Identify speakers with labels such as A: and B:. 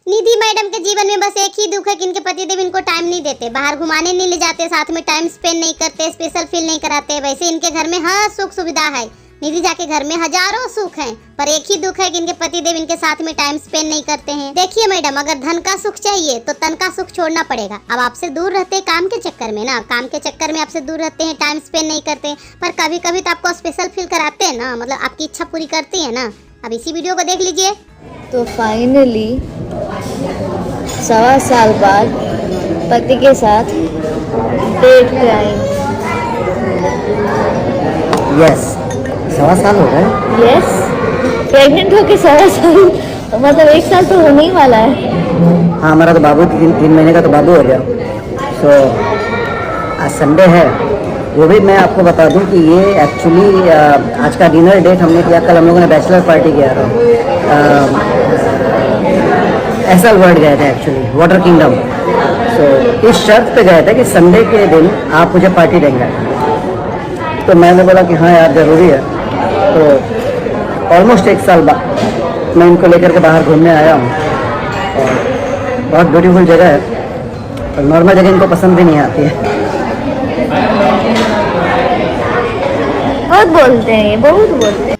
A: निधि madam के जीवन में बस एक ही दुख है कि इनके पतिदेव इनको टाइम नहीं देते, बाहर घुमाने नहीं ले जाते, साथ में टाइम स्पेंड नहीं करते, स्पेशल फील नहीं कराते। वैसे इनके घर में हर सुख सुविधा है, निधि जाके घर में हजारों सुख हैं, पर एक ही दुख है कि इनके पतिदेव इनके साथ में टाइम स्पेंड नहीं करते हैं। देखिए मैडम, अगर धन का सुख चाहिए तो तन का सुख छोड़ना पड़ेगा। अब आपसे दूर रहते हैं काम के चक्कर में ना, काम के चक्कर में आपसे दूर रहते हैं, टाइम स्पेंड नहीं करते, पर कभी कभी तो आपको स्पेशल फील कराते हैं ना, मतलब आपकी इच्छा पूरी करती है ना। अब इसी वीडियो को देख लीजिए।
B: तो फाइनली 1.25 साल बाद पति के साथ डेट पे आई।
C: यस, 1.25 साल हो गए।
B: यस, प्रेग्नेंट होके 1.25 साल, मतलब 1 साल तो होने ही वाला है।
C: हाँ, हमारा तो बाबू 3 महीने का तो बाबू हो गया। सो आज संडे है, वो भी मैं आपको बता दूं कि ये एक्चुअली आज का डिनर डेट हमने किया, कल हम लोगों ने बैचलर पार्टी किया था। एसएल वर्ल्ड गए थे एक्चुअली, वाटर किंगडम। सो इस शर्त पे गए थे कि संडे के दिन आप मुझे पार्टी देंगे। तो मैंने बोला कि हाँ यार ज़रूरी है। तो ऑलमोस्ट 1 साल बाद मैं इनको लेकर के बाहर घूमने आया हूँ, और बहुत ब्यूटीफुल जगह है, और नॉर्मल जगह इनको पसंद भी नहीं आती है।
B: बहुत बोलते हैं ये, बहुत बोलते हैं।